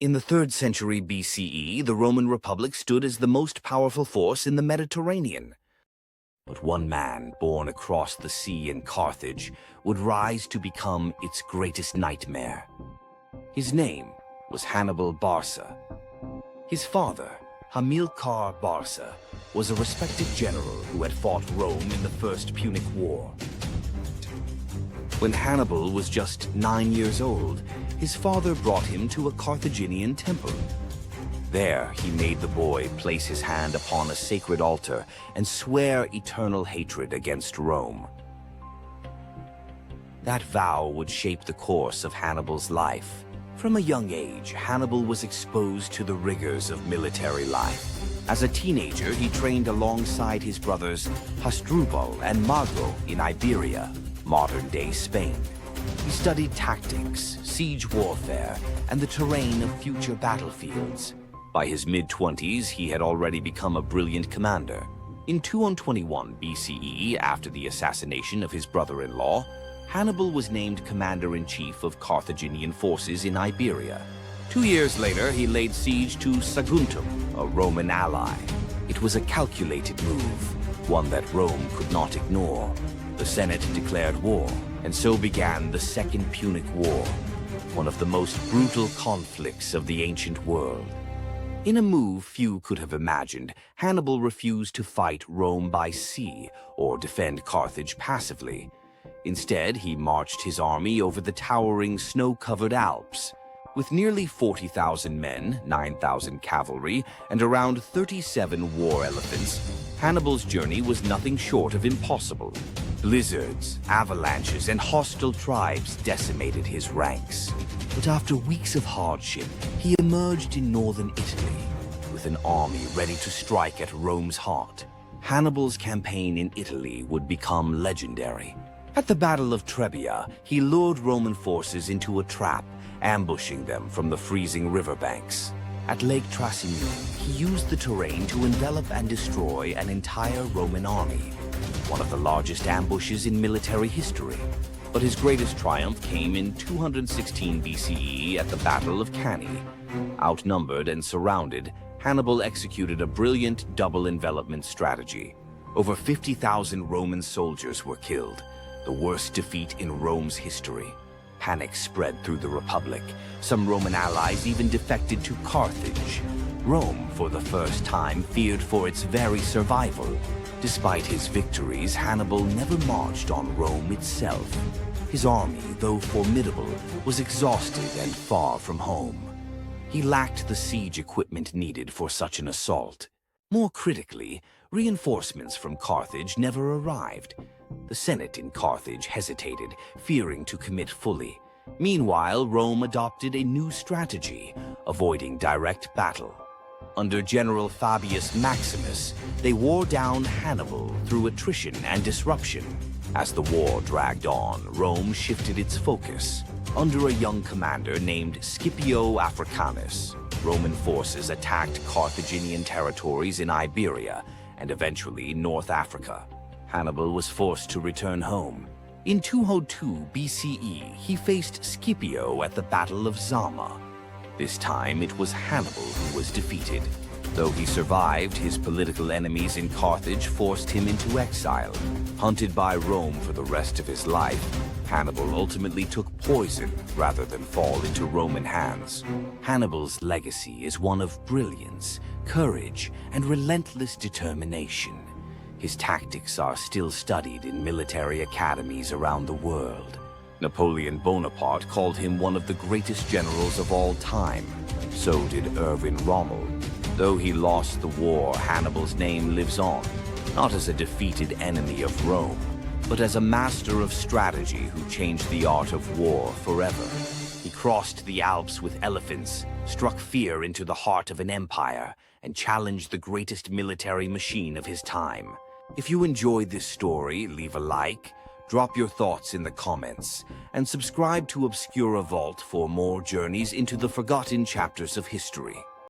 In the 3rd century BCE, the Roman Republic stood as the most powerful force in the Mediterranean. But one man born across the sea in Carthage would rise to become its greatest nightmare. His name was Hannibal Barca. His father, Hannibal Barca, was a respected general who had fought Rome in the First Punic War. When Hannibal was just 9 years old, his father brought him to a Carthaginian temple. There, he made the boy place his hand upon a sacred altar and swear eternal hatred against Rome. That vow would shape the course of Hannibal's life. From a young age, Hannibal was exposed to the rigors of military life. As a teenager, he trained alongside his brothers Hasdrubal and Magro in Iberia, modern-day Spain. He studied tactics, siege warfare, and the terrain of future battlefields. By his mid-20s, he had already become a brilliant commander. In 221 BCE, after the assassination of his brother-in-law, Hannibal was named commander-in-chief of Carthaginian forces in Iberia. 2 years later, he laid siege to Saguntum, a Roman ally. It was a calculated move, one that Rome could not ignore. The Senate declared war, and so began the Second Punic War, one of the most brutal conflicts of the ancient world. In a move few could have imagined, Hannibal refused to fight Rome by sea or defend Carthage passively. Instead, he marched his army over the towering snow-covered Alps. With nearly 40,000 men, 9,000 cavalry, and around 37 war elephants, Hannibal's journey was nothing short of impossible. Blizzards, avalanches, and hostile tribes decimated his ranks. But after weeks of hardship, he emerged in northern Italy, with an army ready to strike at Rome's heart. Hannibal's campaign in Italy would become legendary. At the Battle of Trebia, he lured Roman forces into a trap, ambushing them from the freezing riverbanks. At Lake Trasimene, he used the terrain to envelop and destroy an entire Roman army, one of the largest ambushes in military history. But his greatest triumph came in 216 BCE at the Battle of Cannae. Outnumbered and surrounded, Hannibal executed a brilliant double envelopment strategy. Over 50,000 Roman soldiers were killed, the worst defeat in Rome's history. Panic spread through the Republic. Some Roman allies even defected to Carthage. Rome, for the first time, feared for its very survival. Despite his victories, Hannibal never marched on Rome itself. His army, though formidable, was exhausted and far from home. He lacked the siege equipment needed for such an assault. More critically, reinforcements from Carthage never arrived. The Senate in Carthage hesitated, fearing to commit fully. Meanwhile, Rome adopted a new strategy, avoiding direct battle. Under General Fabius Maximus, they wore down Hannibal through attrition and disruption. As the war dragged on, Rome shifted its focus. Under a young commander named Scipio Africanus, Roman forces attacked Carthaginian territories in Iberia and eventually North Africa. Hannibal was forced to return home. In 202 BCE, he faced Scipio at the Battle of Zama. This time, it was Hannibal who was defeated. Though he survived, his political enemies in Carthage forced him into exile. Hunted by Rome for the rest of his life, Hannibal ultimately took poison rather than fall into Roman hands. Hannibal's legacy is one of brilliance, courage, and relentless determination. His tactics are still studied in military academies around the world. Napoleon Bonaparte called him one of the greatest generals of all time. So did Erwin Rommel. Though he lost the war, Hannibal's name lives on, not as a defeated enemy of Rome, but as a master of strategy who changed the art of war forever. He crossed the Alps with elephants, struck fear into the heart of an empire, and challenged the greatest military machine of his time. If you enjoyed this story, leave a like, drop your thoughts in the comments, and subscribe to Obscura Vault for more journeys into the forgotten chapters of history.